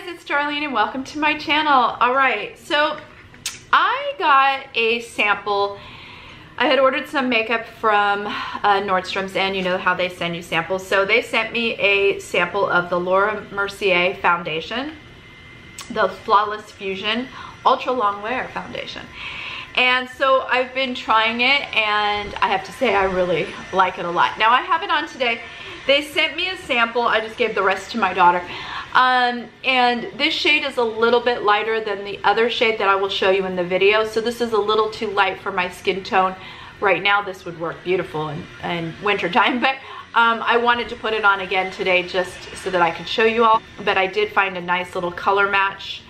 it's Darlene and welcome to my channel. Alright, so I got a sample. I had ordered some makeup from Nordstrom's, and you know how they send you samples. So they sent me a sample of the Laura Mercier foundation, the Flawless Fusion Ultra Long Wear foundation. And so I've been trying it, and I have to say I really like it a lot. Now I have it on today. They sent me a sample. I just gave the rest to my daughter. And this shade is a little bit lighter than the other shade that I will show you in the video. So this is a little too light for my skin tone. Right now this would work beautiful in winter time, but I wanted to put it on again today just so that I could show you all. But I did find a nice little color match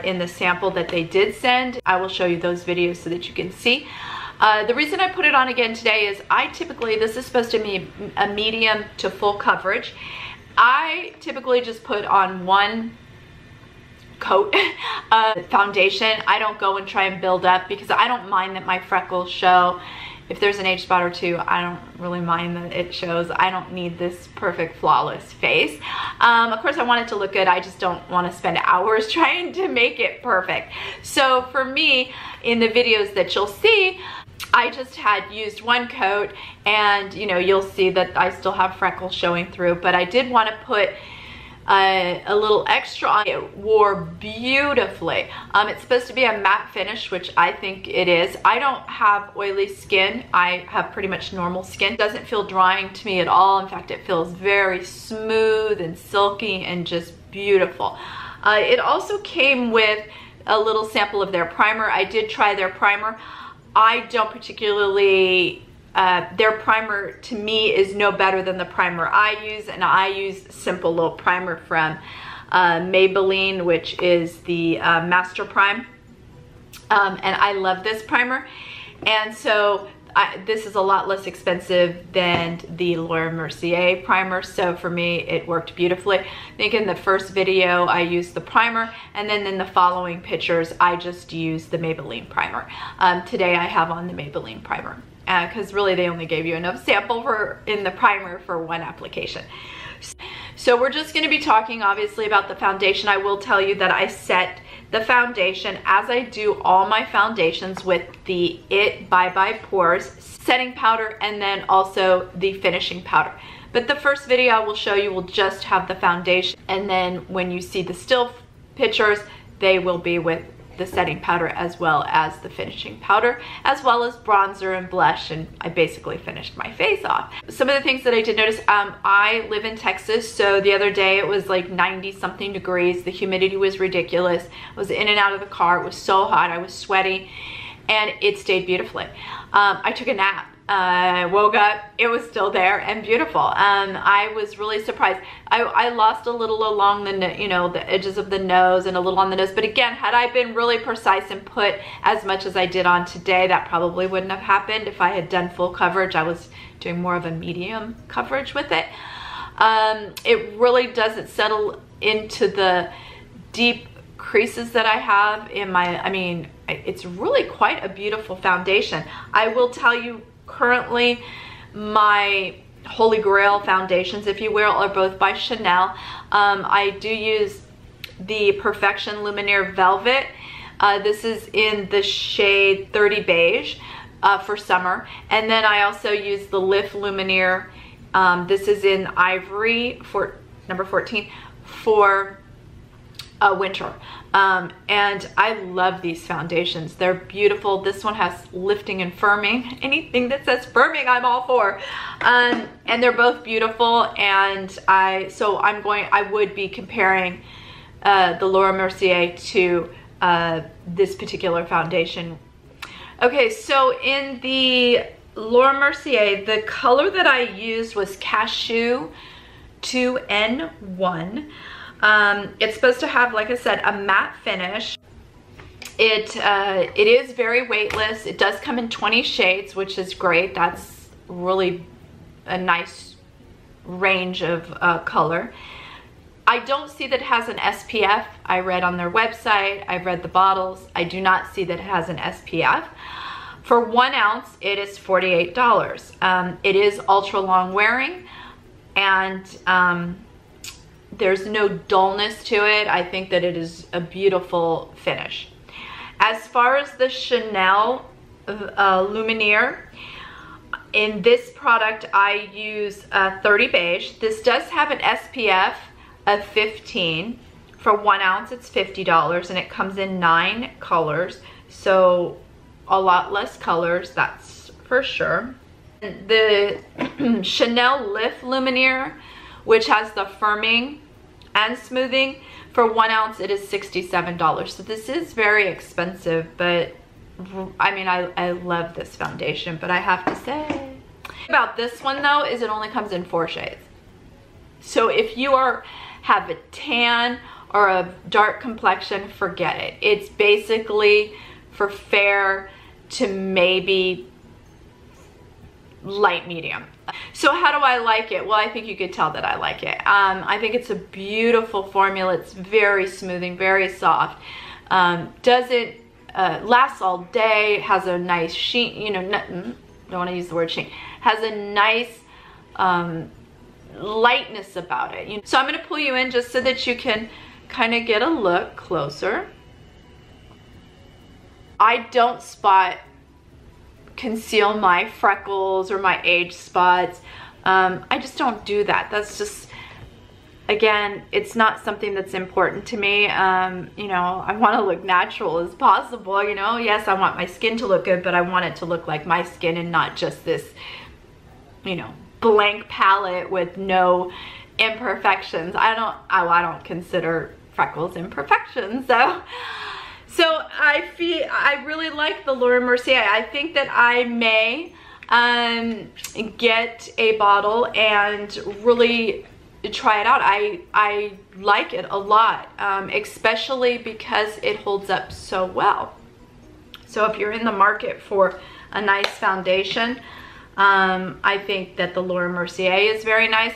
in the sample that they did send. I will show you those videos so that you can see. The reason I put it on again today is this is supposed to be a medium to full coverage. I typically just put on one coat of foundation. I don't go and try and build up because I don't mind that my freckles show. If there's an age spot or two, I don't really mind that it shows. I don't need this perfect flawless face. Of course I want it to look good. I just don't want to spend hours trying to make it perfect. So for me, in the videos that you'll see, I just had used one coat, and you know, you'll see that I still have freckles showing through, but I did want to put a little extra on. It wore beautifully. It's supposed to be a matte finish, which I think it is. I don't have oily skin. I have pretty much normal skin. It doesn't feel drying to me at all. In fact, it feels very smooth and silky and just beautiful. It also came with a little sample of their primer. I did try their primer. I don't particularly, their primer to me is no better than the primer I use, and I use simple little primer from Mabeline, which is the Master Prime, and I love this primer. And so this is a lot less expensive than the Laura Mercier primer, so for me it worked beautifully. I think in the first video I used the primer, and then in the following pictures I just used the Maybelline primer. Today I have on the Maybelline primer because really they only gave you enough sample in the primer for one application. So we're just going to be talking obviously about the foundation. I will tell you that I set the foundation, as I do all my foundations, with the It Bye Bye Pores setting powder and then also the finishing powder. But the first video I will show you will just have the foundation, and then when you see the still pictures, they will be with the setting powder as well as the finishing powder, as well as bronzer and blush, and I basically finished my face off. Some of the things that I did notice, I live in Texas, so the other day it was like 90 something degrees. The humidity was ridiculous. I was in and out of the car. It was so hot. I was sweaty, and it stayed beautifully. I took a nap. I woke up, it was still there and beautiful. I was really surprised. I lost a little along the the edges of the nose and a little on the nose, but again, had I been really precise and put as much as I did on today, that probably wouldn't have happened. If I had done full coverage, I was doing more of a medium coverage with it. It really doesn't settle into the deep creases that I have in my, it's really quite a beautiful foundation. I will tell you, currently my holy grail foundations, if you will, are both by Chanel. I do use the Perfection Lumiere Velvet. This is in the shade 30 Beige for summer, and then I also use the Lift Lumiere. This is in Ivory for number 14 for winter. And I love these foundations. They're beautiful. This one has lifting and firming. Anything that says firming, I'm all for. And they're both beautiful. And I would be comparing the Laura Mercier to this particular foundation. Okay, so in the Laura Mercier, the color that I used was Cashew 2N1. It's supposed to have, like I said, a matte finish. It is very weightless. It does come in 20 shades, which is great. That's really a nice range of color. I don't see that it has an SPF. I read on their website, I've read the bottles. I do not see that it has an SPF. For 1 ounce, it is $48. It is ultra long wearing, and There's no dullness to it. I think that it is a beautiful finish. As far as the Chanel Lumiere, in this product I use 30 beige. This does have an SPF of 15. For 1 ounce it's $50 and it comes in 9 colors. So a lot less colors, that's for sure. The Chanel Lift Lumiere, which has the firming and smoothing, for 1 ounce it is $67. So this is very expensive, but I mean, I love this foundation, but I have to say about this one though is it only comes in 4 shades. So if you have a tan or a dark complexion, forget it. It's basically for fair to maybe light medium. So how do I like it? Well, I think you could tell that I like it. I think it's a beautiful formula. It's very smoothing, very soft. Doesn't lasts all day, has a nice sheen, you know, don't want to use the word sheen, has a nice lightness about it. So I'm going to pull you in just so that you can kind of get a look closer. I don't conceal my freckles or my age spots. I just don't do that. That's just, again, it's not something that's important to me. You know, I want to look natural as possible, you know. Yes, I want my skin to look good, but I want it to look like my skin and not just this, you know, blank palette with no imperfections. I don't consider freckles imperfections. So I really like the Laura Mercier. I think that I may get a bottle and really try it out. I like it a lot, especially because it holds up so well. So if you're in the market for a nice foundation, I think that the Laura Mercier is very nice.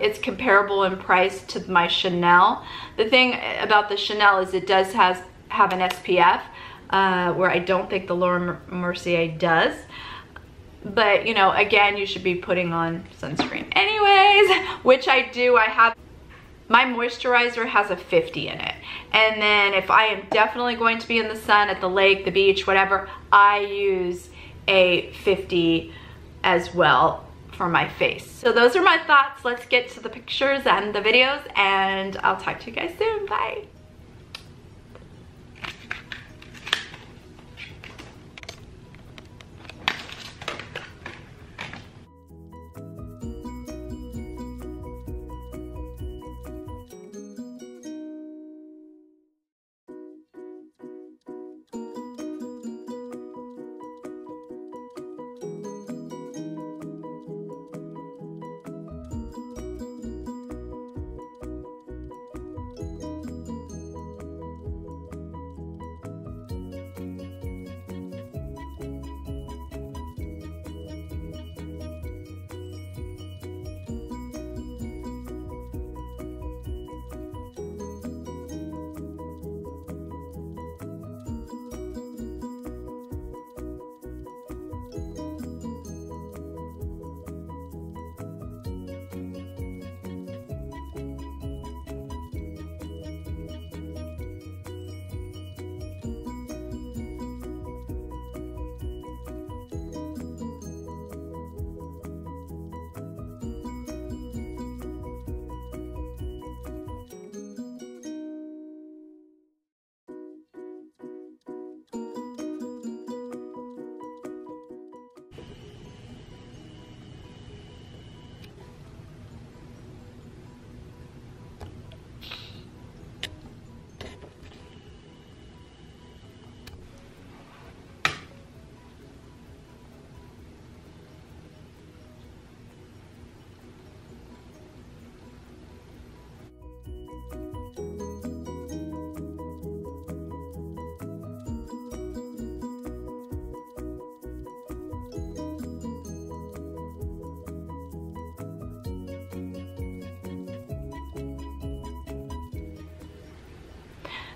It's comparable in price to my Chanel. The thing about the Chanel is it does have an SPF, where I don't think the Laura Mercier does. But, you know, again, you should be putting on sunscreen anyways, which I do. My moisturizer has a 50 in it. And then if I am definitely going to be in the sun, at the lake, the beach, whatever, I use a 50 as well for my face. So those are my thoughts. Let's get to the pictures and the videos, and I'll talk to you guys soon. Bye.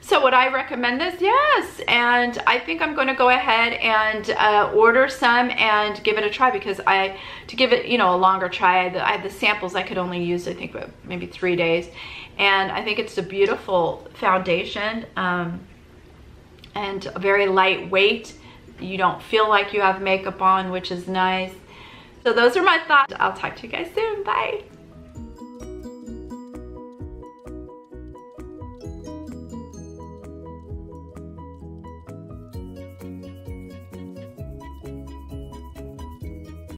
So would I recommend this? Yes, and I think I'm going to go ahead and order some and give it a try, because to give it, you know, a longer try, I had the samples I could only use, I think, maybe 3 days, and I think it's a beautiful foundation and very lightweight. You don't feel like you have makeup on, which is nice. So those are my thoughts. I'll talk to you guys soon. Bye.